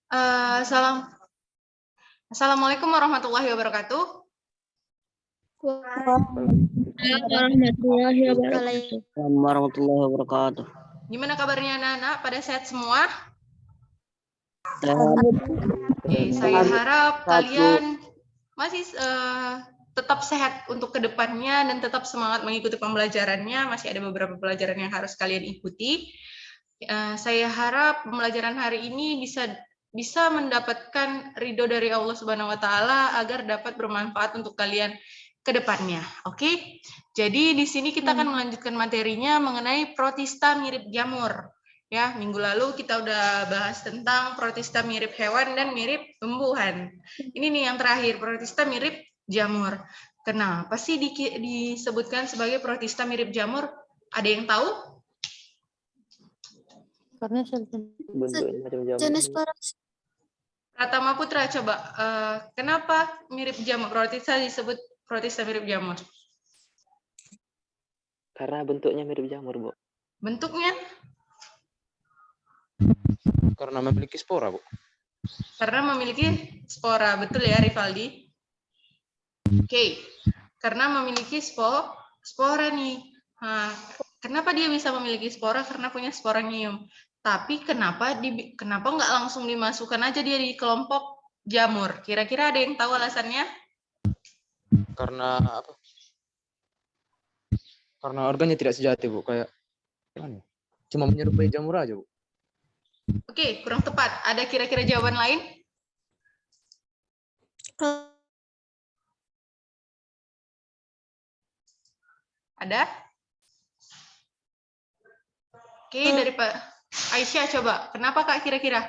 Assalamualaikum warahmatullahi wabarakatuh. Warahmatullahi wabarakatuh. Gimana kabarnya anak-anak? Pada sehat semua? Oke, saya harap kalian masih tetap sehat untuk kedepannya dan tetap semangat mengikuti pembelajarannya. Masih ada beberapa pelajaran yang harus kalian ikuti. Saya harap pembelajaran hari ini bisa mendapatkan ridho dari Allah Subhanahu wa taala agar dapat bermanfaat untuk kalian ke depannya. Oke. Jadi di sini kita akan melanjutkan materinya mengenai protista mirip jamur. Ya, minggu lalu kita udah bahas tentang protista mirip hewan dan mirip tumbuhan. Ini nih yang terakhir, protista mirip jamur. Kenapa sih disebutkan sebagai protista mirip jamur? Ada yang tahu? Karena jenis parasit. Pratama Putra, coba kenapa mirip jamur? Protista disebut protista mirip jamur. Karena bentuknya mirip jamur, Bu. Bentuknya? Karena memiliki spora, Bu. Karena memiliki spora, betul ya Rivaldi? Oke, karena memiliki spora nih. Nah, kenapa dia bisa memiliki spora? Karena punya sporanium. Tapi kenapa nggak langsung dimasukkan aja dia di kelompok jamur? Kira-kira ada yang tahu alasannya? Karena apa? Karena organnya tidak sejati, Bu. Kayak cuma menyerupai jamur aja, Bu. Oke, kurang tepat. Ada kira-kira jawaban lain? Ada? Oke, dari Pak Aisyah coba. Kenapa Kak kira-kira?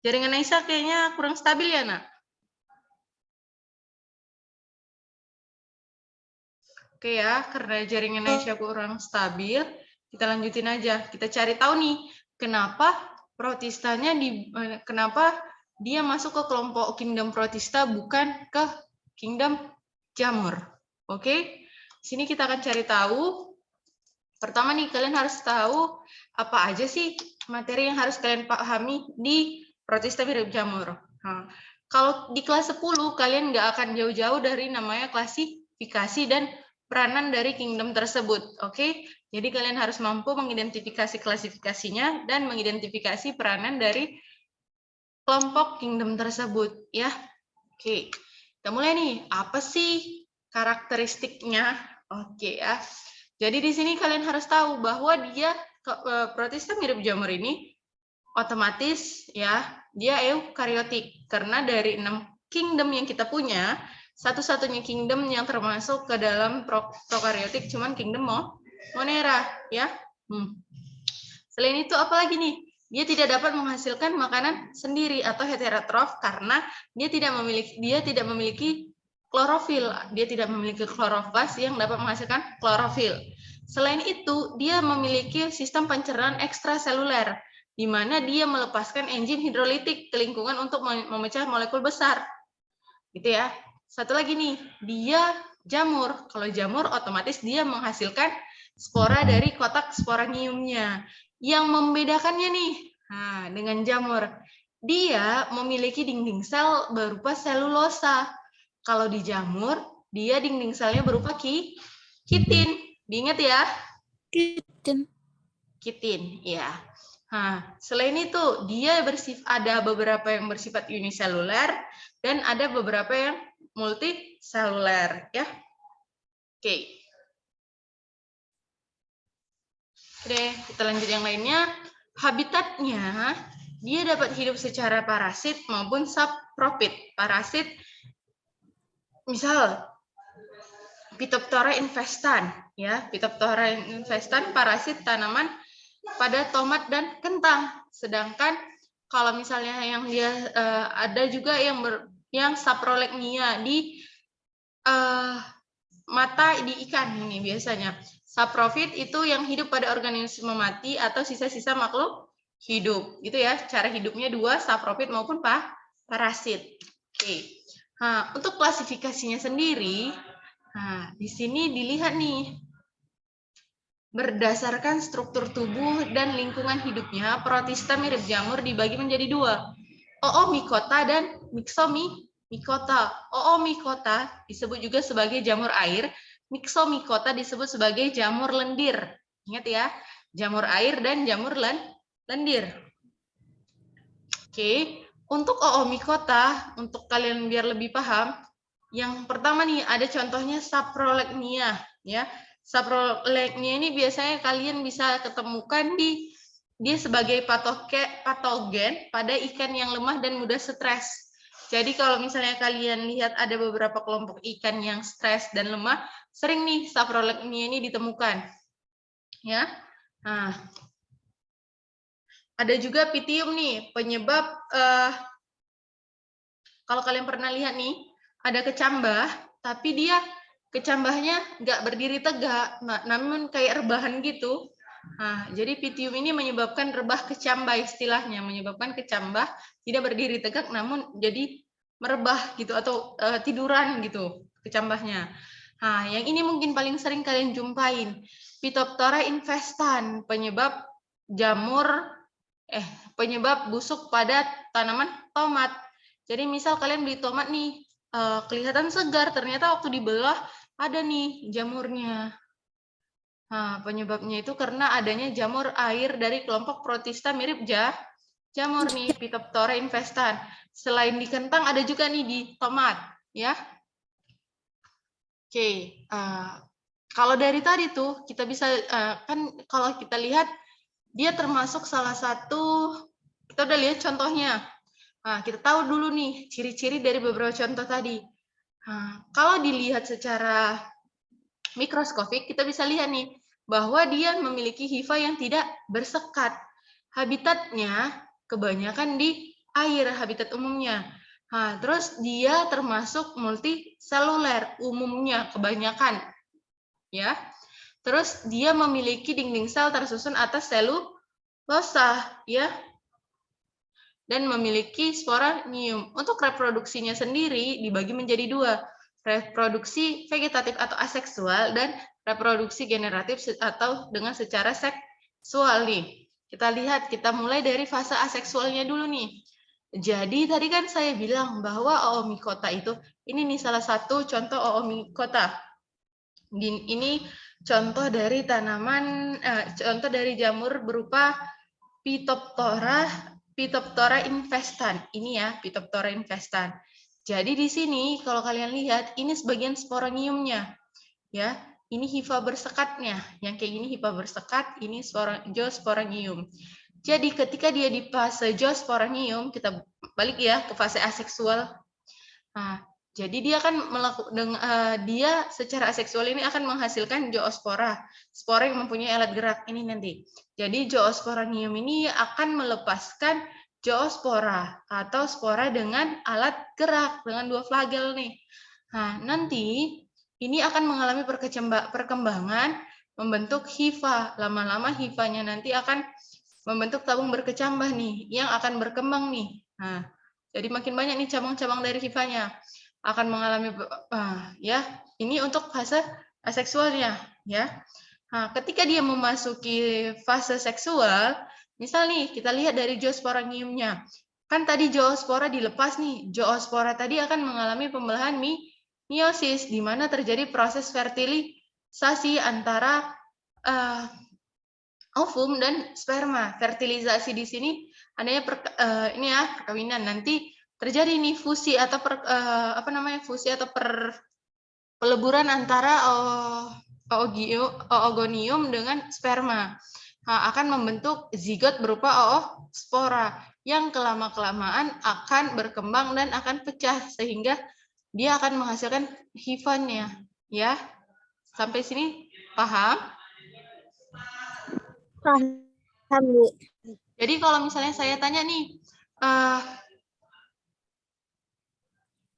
Jaringan Aisyah kayaknya kurang stabil ya, Nak? Oke ya, karena jaringan Aisyah kurang stabil, kita lanjutin aja. Kita cari tahu nih, kenapa kenapa dia masuk ke kelompok kingdom protista bukan ke kingdom jamur. Oke? Sini kita akan cari tahu. Pertama nih, kalian harus tahu apa aja sih materi yang harus kalian pahami di protista mirip jamur. Nah, kalau di kelas 10, kalian nggak akan jauh-jauh dari namanya klasifikasi dan peranan dari kingdom tersebut. Oke? Jadi kalian harus mampu mengidentifikasi klasifikasinya dan mengidentifikasi peranan dari kelompok kingdom tersebut. Ya. Oke. Kita mulai nih. Apa sih karakteristiknya? Oke ya. Jadi di sini kalian harus tahu bahwa dia protista mirip jamur ini otomatis ya dia eukariotik karena dari 6 kingdom yang kita punya, satu-satunya kingdom yang termasuk ke dalam prokariotik cuman kingdom Monera ya. Selain itu apalagi nih? Dia tidak dapat menghasilkan makanan sendiri atau heterotrof karena dia tidak memiliki klorofil, dia tidak memiliki kloroflas yang dapat menghasilkan klorofil. Selain itu, dia memiliki sistem pencernaan ekstraseluler, di mana dia melepaskan enzim hidrolitik ke lingkungan untuk memecah molekul besar. Gitu ya. Satu lagi nih, dia jamur. Kalau jamur, otomatis dia menghasilkan spora dari kotak sporaniumnya. Yang membedakannya nih, dengan jamur, dia memiliki dinding sel berupa selulosa. Kalau di jamur, dia dinding selnya berupa kitin. Diingat ya? Kitin, ya. Nah, selain itu, dia ada beberapa yang bersifat uniseluler dan ada beberapa yang multiseluler, ya. Oke. Oke, kita lanjut yang lainnya. Habitatnya, dia dapat hidup secara parasit maupun saprofit. Parasit, misal Phytophthora infestan, ya. Phytophthora infestan parasit tanaman pada tomat dan kentang. Sedangkan kalau misalnya yang dia ada juga yang saprolegnia di mata di ikan ini biasanya. Saprofit itu yang hidup pada organisme mati atau sisa-sisa makhluk hidup. Gitu ya, cara hidupnya dua, saprofit maupun parasit. Oke. Nah, untuk klasifikasinya sendiri, nah, di sini dilihat nih, berdasarkan struktur tubuh dan lingkungan hidupnya, protista mirip jamur dibagi menjadi dua. oomycota dan myxomycota. Oomycota disebut juga sebagai jamur air, myxomycota disebut sebagai jamur lendir. Ingat ya, jamur air dan jamur lendir. Oke, untuk oomycota, untuk kalian biar lebih paham, yang pertama nih ada contohnya saprolegnia ya. Saprolegnia ini biasanya kalian bisa ketemukan dia sebagai patogen pada ikan yang lemah dan mudah stres. Jadi kalau misalnya kalian lihat ada beberapa kelompok ikan yang stres dan lemah, sering nih saprolegnia ini ditemukan. Ya. Nah, ada juga pitium nih, penyebab kalau kalian pernah lihat nih, ada kecambah, tapi dia kecambahnya nggak berdiri tegak, namun kayak rebahan gitu. Nah, jadi pitium ini menyebabkan rebah kecambah istilahnya, menyebabkan kecambah tidak berdiri tegak, namun jadi merebah gitu atau tiduran gitu kecambahnya. Nah, yang ini mungkin paling sering kalian jumpain, Phytophthora infestan, penyebab penyebab busuk pada tanaman tomat. Jadi misal kalian beli tomat nih, kelihatan segar, ternyata waktu dibelah ada nih jamurnya. Nah, penyebabnya itu karena adanya jamur air dari kelompok Protista mirip jamur nih, Phytophthora infestan. Selain di kentang ada juga nih di tomat, ya. Oke, kalau dari tadi tuh kita bisa kan kalau kita lihat dia termasuk salah satu, kita udah lihat contohnya. Nah, kita tahu dulu nih ciri-ciri dari beberapa contoh tadi. Nah, kalau dilihat secara mikroskopik, kita bisa lihat nih bahwa dia memiliki hifa yang tidak bersekat. Habitatnya kebanyakan di air, habitat umumnya. Nah, terus dia termasuk multiseluler umumnya kebanyakan, ya. Terus dia memiliki dinding sel tersusun atas selulosa, ya. Dan memiliki sporanium. Untuk reproduksinya sendiri dibagi menjadi dua, reproduksi vegetatif atau aseksual dan reproduksi generatif atau dengan secara seksual nih. Kita lihat, kita mulai dari fase aseksualnya dulu nih. Jadi tadi kan saya bilang bahwa oomycota itu, ini nih salah satu contoh oomycota. Ini contoh dari tanaman, contoh dari jamur berupa Phytophthora infestan. Ini ya, Phytophthora infestan. Jadi di sini kalau kalian lihat, ini sebagian sporaniumnya. Ya, ini hifa bersekatnya. Yang kayak gini hifa bersekat, ini zoosporanium. Jadi ketika dia di fase zoosporanium, kita balik ya ke fase aseksual. Nah, jadi dia akan dia secara aseksual ini akan menghasilkan zoospora, spora yang mempunyai alat gerak ini nanti. Jadi zoosporanium ini akan melepaskan zoospora atau spora dengan alat gerak dengan dua flagel nih. Nah, nanti ini akan mengalami perkembangan membentuk hifa. Lama-lama hifanya nanti akan membentuk tabung berkecambah nih yang akan berkembang nih. Nah, jadi makin banyak nih cabang-cabang dari hifanya akan mengalami ya. Ini untuk fase aseksualnya ya. Nah, ketika dia memasuki fase seksual, misal nih kita lihat dari zoosporaniumnya. Kan tadi zoospora dilepas nih. Zoospora tadi akan mengalami pembelahan meiosis di mana terjadi proses fertilisasi antara ovum dan sperma. Fertilisasi di sini adanya ini ya perkawinan. Nanti terjadi nih fusi atau fusi atau peleburan antara oogonium dengan sperma. Nah, akan membentuk zigot berupa oospora yang kelama-kelamaan akan berkembang dan akan pecah sehingga dia akan menghasilkan hifannya, ya. Sampai sini paham? Paham, Bu. Jadi kalau misalnya saya tanya nih,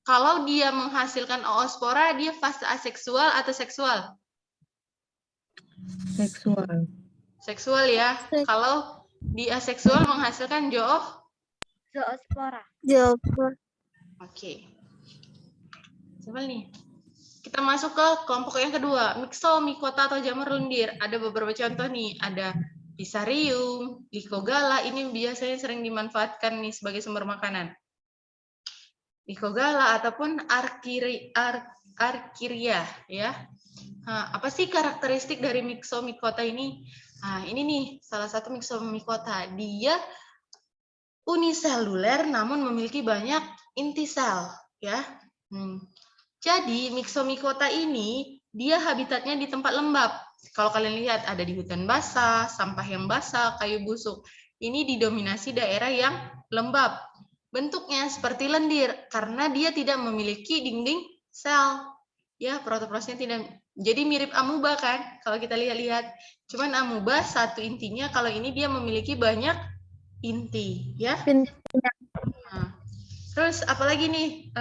kalau dia menghasilkan oospora, dia fase aseksual atau seksual? Seksual. Seksual ya. Kalau di aseksual menghasilkan Zoospora. Oke. Simpel nih. Kita masuk ke kelompok yang kedua, myxomycota atau jamur lendir. Ada beberapa contoh nih, ada Fusarium, Lycogala ini biasanya sering dimanfaatkan nih sebagai sumber makanan. Lycogala ataupun Archiria ya. Nah, apa sih karakteristik dari Myxomycota ini? Nah, ini nih salah satu Myxomycota. Dia uniseluler namun memiliki banyak inti sel ya. Jadi Myxomycota ini dia habitatnya di tempat lembab. Kalau kalian lihat ada di hutan basah, sampah yang basah, kayu busuk. Ini didominasi daerah yang lembab. Bentuknya seperti lendir karena dia tidak memiliki dinding sel. Ya, protoplazmanya tidak. Jadi mirip amuba kan? Kalau kita lihat-lihat. Cuman amuba satu intinya, kalau ini dia memiliki banyak inti, ya. Nah, terus apalagi nih?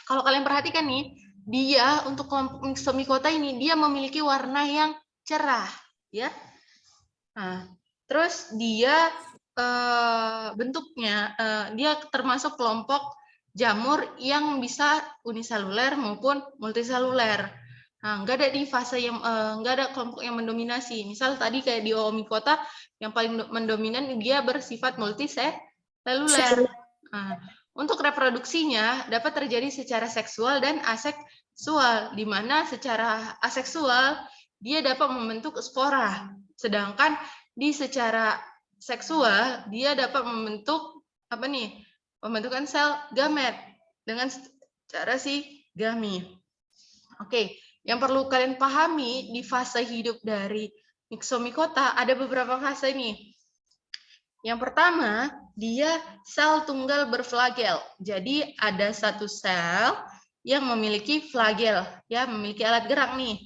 Kalau kalian perhatikan nih, dia untuk kelompok Myxomycota ini dia memiliki warna yang cerah, ya. Nah, terus dia bentuknya dia termasuk kelompok jamur yang bisa uniseluler maupun multiseluler. Nah, nggak ada di fase yang nggak ada kelompok yang mendominasi. Misal tadi kayak di Oomycota yang paling mendominan dia bersifat multiseluler. Nah, untuk reproduksinya dapat terjadi secara seksual dan aseksual, di mana secara aseksual dia dapat membentuk spora, sedangkan di secara seksual dia dapat membentuk apa nih? Pembentukan sel gamet dengan cara gami. Oke, yang perlu kalian pahami di fase hidup dari Myxomycota ada beberapa fase nih. Yang pertama, dia sel tunggal berflagel. Jadi ada satu sel yang memiliki flagel, ya, memiliki alat gerak nih.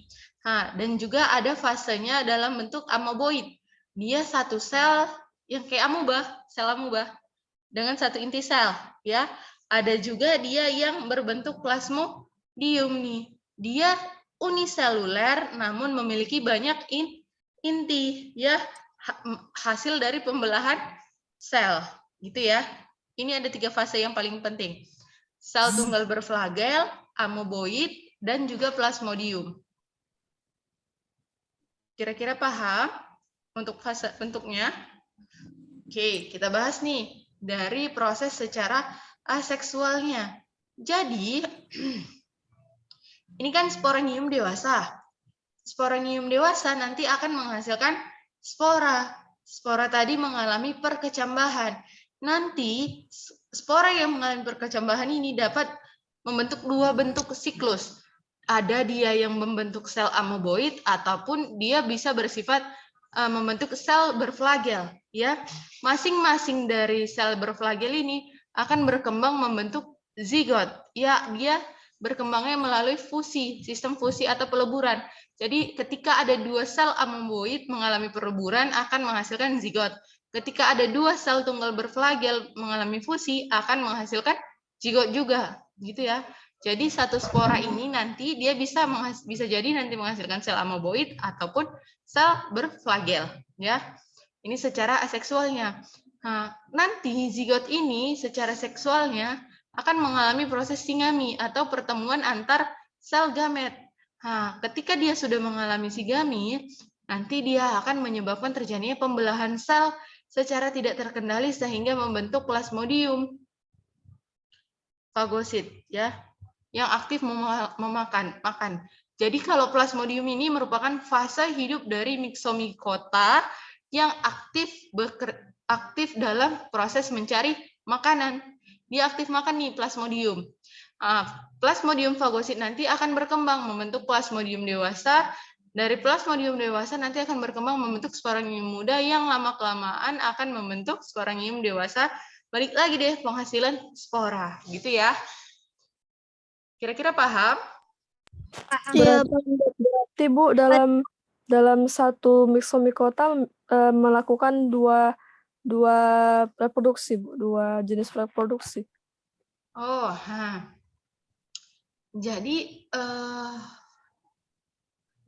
Nah, dan juga ada fasenya dalam bentuk amoeboid. Dia satu sel yang kayak amuba, sel amuba dengan satu inti sel, ya. Ada juga dia yang berbentuk plasmodium nih. Dia uniseluler namun memiliki banyak inti, ya, hasil dari pembelahan sel, gitu ya. Ini ada 3 fase yang paling penting. Sel tunggal berflagel, amoeboid, dan juga plasmodium. Kira-kira paham untuk fase bentuknya? Oke, kita bahas nih dari proses secara aseksualnya. Jadi, ini kan sporanium dewasa. Sporanium dewasa nanti akan menghasilkan spora. Spora tadi mengalami perkecambahan. Nanti spora yang mengalami perkecambahan ini dapat membentuk 2 bentuk siklus. Ada dia yang membentuk sel amoeboid ataupun dia bisa bersifat membentuk sel berflagel, ya. Masing-masing dari sel berflagel ini akan berkembang membentuk zigot. Ya, dia berkembangnya melalui fusi, sistem fusi atau peleburan. Jadi ketika ada 2 sel amoeboid mengalami peleburan akan menghasilkan zigot. Ketika ada 2 sel tunggal berflagel mengalami fusi akan menghasilkan zigot juga, gitu ya. Jadi satu spora ini nanti dia bisa jadi nanti menghasilkan sel amoeboid ataupun sel berflagel, ya. Ini secara aseksualnya. Nah, nanti zigot ini secara seksualnya akan mengalami proses singami atau pertemuan antar sel gamet. Nah, ketika dia sudah mengalami sigami, nanti dia akan menyebabkan terjadinya pembelahan sel secara tidak terkendali sehingga membentuk plasmodium fagosit, ya, yang aktif memakan. Jadi kalau plasmodium ini merupakan fase hidup dari Myxomycota yang aktif dalam proses mencari makanan. Dia aktif makan nih plasmodium. Plasmodium fagosit nanti akan berkembang membentuk plasmodium dewasa. Dari plasmodium dewasa nanti akan berkembang membentuk sporanium muda yang lama-kelamaan akan membentuk sporanium dewasa. Balik lagi deh penghasilan spora, gitu ya. Kira-kira paham? Iya, berarti Bu dalam satu Myxomycota melakukan dua reproduksi, Bu, 2 jenis reproduksi. Oh, jadi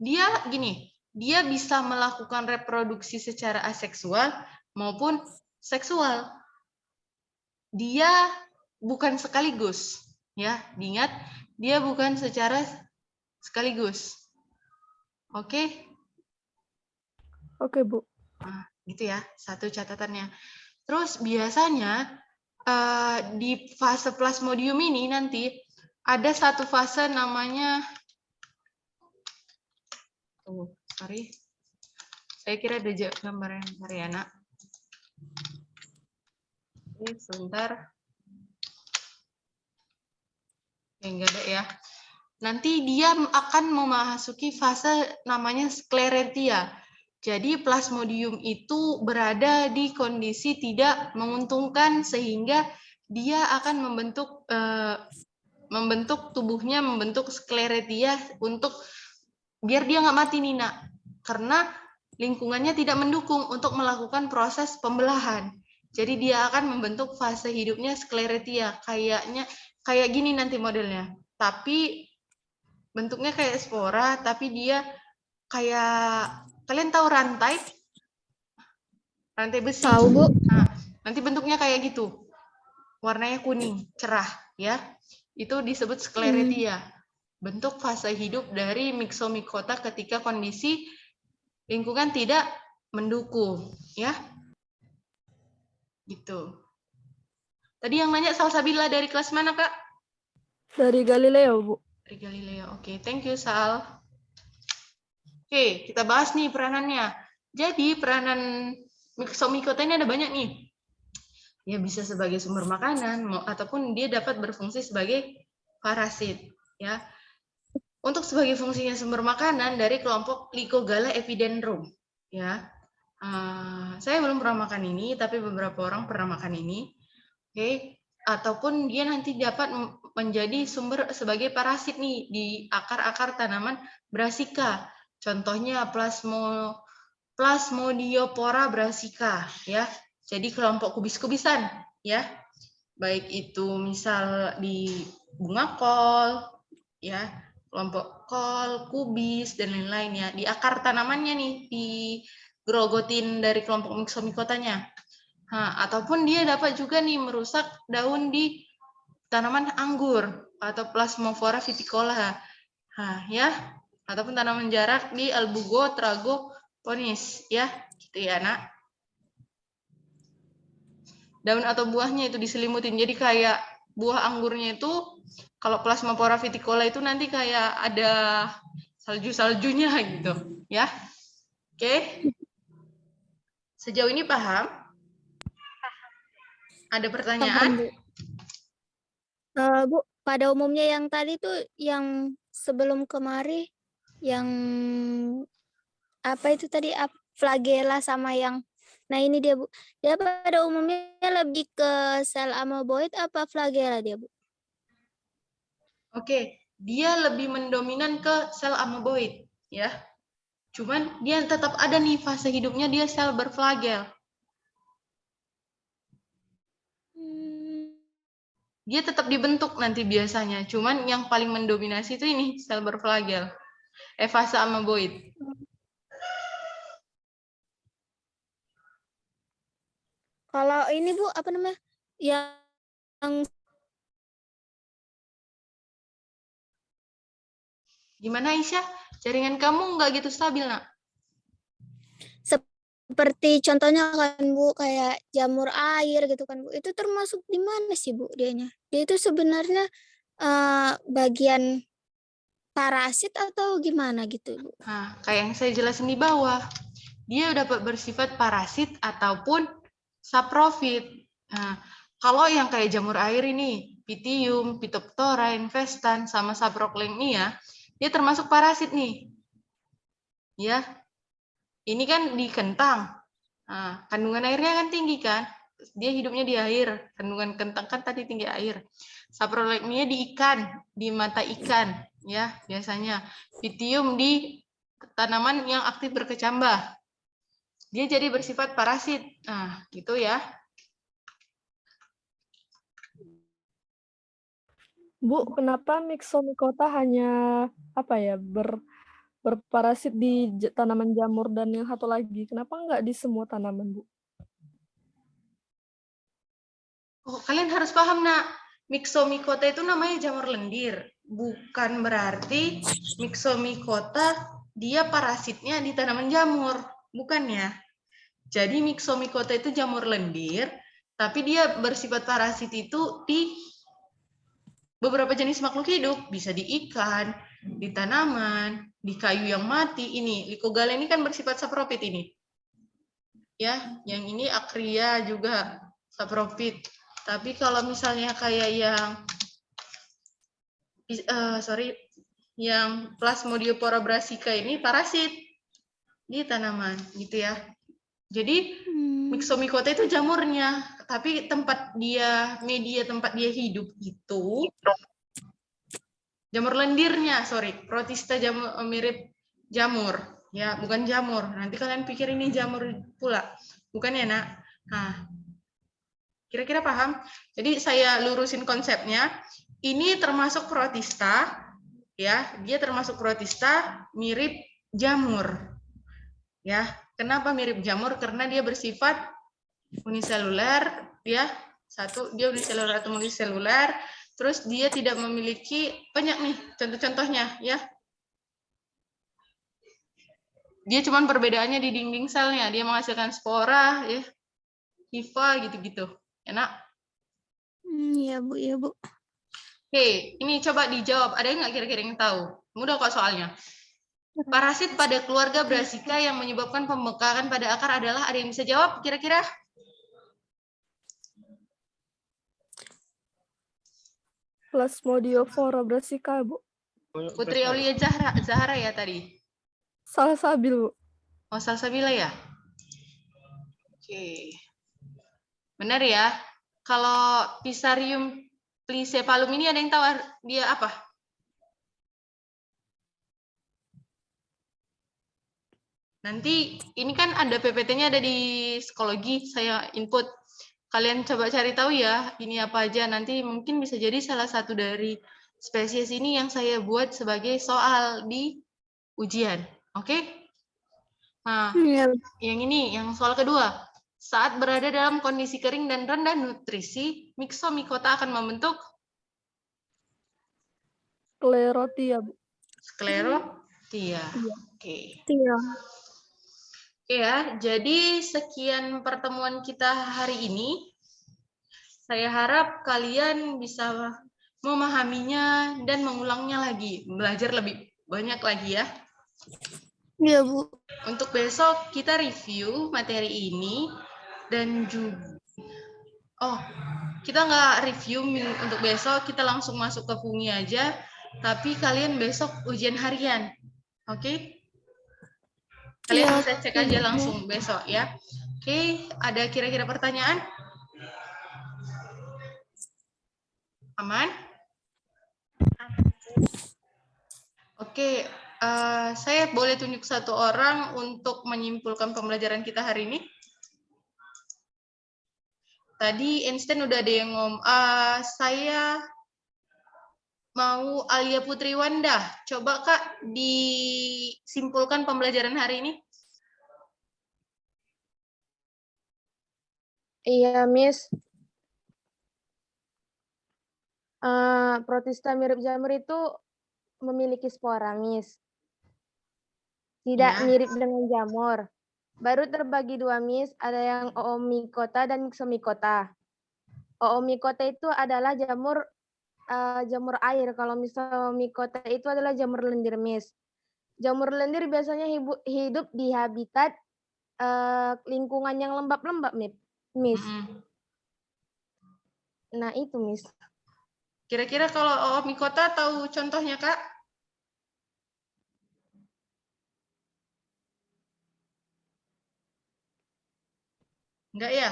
dia gini, dia bisa melakukan reproduksi secara aseksual maupun seksual. Dia bukan sekaligus, ya, diingat, dia bukan secara sekaligus. Oke? Oke, Bu. Nah, gitu ya, satu catatannya. Terus biasanya di fase plasmodium ini nanti ada satu fase namanya, sorry, saya kira ada gambaran Mariana. Oke, sebentar. Enggak ada ya. Nanti dia akan memasuki fase namanya skleretia. Jadi plasmodium itu berada di kondisi tidak menguntungkan sehingga dia akan membentuk tubuhnya, membentuk skleretia untuk biar dia nggak mati nih nak, karena lingkungannya tidak mendukung untuk melakukan proses pembelahan. Jadi dia akan membentuk fase hidupnya skleretia, kayak gini nanti modelnya. Tapi bentuknya kayak spora, tapi dia kayak, kalian tahu rantai besi? Tahu, Bu. Nah, nanti bentuknya kayak gitu, warnanya kuning cerah ya, itu disebut skleretia. Bentuk fase hidup dari Myxomycota ketika kondisi lingkungan tidak mendukung ya, gitu. Tadi yang nanya Salsabila dari kelas mana, Kak? Dari Galileo, Bu. Dari Galileo. Oke, thank you, Sal. Oke, kita bahas nih peranannya. Jadi, peranan Myxomycota ini ada banyak nih. Dia bisa sebagai sumber makanan, ataupun dia dapat berfungsi sebagai parasit. Ya. Untuk sebagai fungsinya sumber makanan dari kelompok Lycogala epidendrum. Ya. Saya belum pernah makan ini, tapi beberapa orang pernah makan ini. Oke. Ataupun dia nanti dapat menjadi sumber sebagai parasit nih di akar-akar tanaman Brassica. Contohnya Plasmodiopora brassica ya. Jadi kelompok kubis-kubisan ya. Baik itu misal di bunga kol ya, kelompok kol, kubis dan lain-lain ya. Di akar tanamannya nih digerogotin dari kelompok Myxomycotanya. Nah, ataupun dia dapat juga nih merusak daun di tanaman anggur atau Plasmofora viticola. Nah, ya, ataupun tanaman jarak di Albugo tragoponis ya, gitu ya, Nak. Daun atau buahnya itu diselimutin. Jadi kayak buah anggurnya itu kalau Plasmofora viticola itu nanti kayak ada salju-saljunya gitu, ya. Oke. Sejauh ini paham? Ada pertanyaan? Paham, Bu. Bu, pada umumnya yang tadi tuh yang sebelum kemari yang apa itu tadi flagella sama yang ini dia, Bu. Dia pada umumnya lebih ke sel amoeboid apa flagella dia, Bu? Oke, dia lebih mendominan ke sel amoeboid ya. Cuman dia tetap ada nih fase hidupnya dia sel berflagel. Dia tetap dibentuk nanti biasanya, cuman yang paling mendominasi itu ini sel berflagel. Fase amoeboid. Kalau ini, Bu, apa namanya? Yang Gimana Aisyah? Jaringan kamu nggak gitu stabil, Nak? seperti contohnya kan, Bu, kayak jamur air gitu kan, Bu. Itu termasuk di mana sih, Bu, dianya? Dia itu sebenarnya bagian parasit atau gimana gitu, Bu? Nah, kayak yang saya jelasin di bawah. Dia dapat bersifat parasit ataupun saprofit. Nah, kalau yang kayak jamur air ini, Pythium, Phytophthora, Infestan, sama Saproclampnia, dia termasuk parasit nih. Ya, ini kan di kentang. Nah, kandungan airnya kan tinggi kan? Dia hidupnya di air. Kandungan kentang kan tadi tinggi air. Saproclampnia di ikan, di mata ikan, ya biasanya. Pythium di tanaman yang aktif berkecambah. Dia jadi bersifat parasit. Nah, gitu ya. Bu, kenapa Myxomycota hanya berparasit di tanaman jamur dan yang satu lagi? Kenapa nggak di semua tanaman, Bu? Oh, kalian harus paham, Nak. Myxomycota itu namanya jamur lendir. Bukan berarti Myxomycota dia parasitnya di tanaman jamur. Bukan ya. Jadi myxomycota itu jamur lendir, tapi dia bersifat parasit itu di beberapa jenis makhluk hidup, bisa di ikan, di tanaman, di kayu yang mati. Ini Lycogale ini kan bersifat sapropit ini. Ya, yang ini Acria juga sapropit. Tapi kalau misalnya kayak yang Plasmodiopora brassica ini parasit di tanaman, gitu ya. Jadi myxomycota itu jamurnya, tapi media tempat dia hidup itu jamur lendirnya, protista jamur, mirip jamur, ya bukan jamur. Nanti kalian pikir ini jamur pula, bukan ya nak? Nah, kira-kira paham? Jadi saya lurusin konsepnya. Ini termasuk protista, ya, dia termasuk protista mirip jamur, ya. Kenapa mirip jamur? Karena dia bersifat uniseluler, ya. Satu, dia uniseluler atau multiseluler. Terus dia tidak memiliki banyak nih contoh-contohnya, ya. Dia cuma perbedaannya di dinding selnya. Dia menghasilkan spora, ya, hifa gitu-gitu. Enak? Iya Bu, iya Bu. Oke, ini coba dijawab. Ada nggak kira-kira yang tahu? Mudah kok soalnya. Parasit pada keluarga Brassica yang menyebabkan pembengkakan pada akar adalah, ada yang bisa jawab kira-kira? Plasmodiopora brassica, Bu. Putri Aulia Zahra ya tadi? Salsabil, Bu. Oh, Salsabila ya? Oke. Benar ya? Kalau Fusarium Plycephalum ini ada yang tahu dia apa? Nanti ini kan ada PPT-nya, ada di psikologi, saya input. Kalian coba cari tahu ya, ini apa aja. Nanti mungkin bisa jadi salah satu dari spesies ini yang saya buat sebagai soal di ujian. Oke? Nah, Iya. yang ini, yang soal kedua. Saat berada dalam kondisi kering dan rendah nutrisi, myxomycota akan membentuk Sklerotia, Bu. sklerotia. Oke. Iya. Oke ya, jadi sekian pertemuan kita hari ini. Saya harap kalian bisa memahaminya dan mengulangnya lagi, belajar lebih banyak lagi ya. Iya Bu. Untuk besok kita review materi ini dan juga, kita nggak review untuk besok, kita langsung masuk ke Fungi aja, tapi kalian besok ujian harian, oke? Kalian Iya. bisa cek aja langsung besok ya. Oke, ada kira-kira pertanyaan? Aman? Oke, saya boleh tunjuk satu orang untuk menyimpulkan pembelajaran kita hari ini. Tadi Einstein udah ada yang saya mau Alia Putri Wanda. Coba Kak disimpulkan pembelajaran hari ini. Iya, Miss. Protista mirip jamur itu memiliki spora, Miss. Tidak Ya. mirip dengan jamur. Baru terbagi dua, Miss. Ada yang Oomycota dan Myxomycota. Oomycota itu adalah jamur air. Kalau Myxomycota itu adalah jamur lendir, Miss. Jamur lendir biasanya hidup di habitat lingkungan yang lembab-lembab, Miss. Nah, itu, Miss. Kira-kira kalau Oomycota tahu contohnya, Kak? Enggak ya?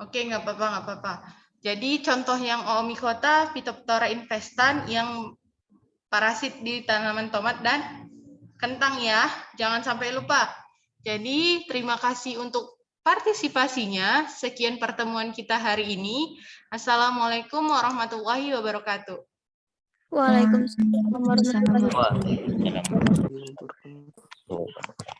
Oke, nggak apa-apa. Jadi contoh yang Oomycota, Phytophthora infestan yang parasit di tanaman tomat dan kentang ya. Jangan sampai lupa. Jadi terima kasih untuk partisipasinya. Sekian pertemuan kita hari ini. Assalamualaikum warahmatullahi wabarakatuh. Waalaikumsalam warahmatullahi wabarakatuh. Waalaikumsalam.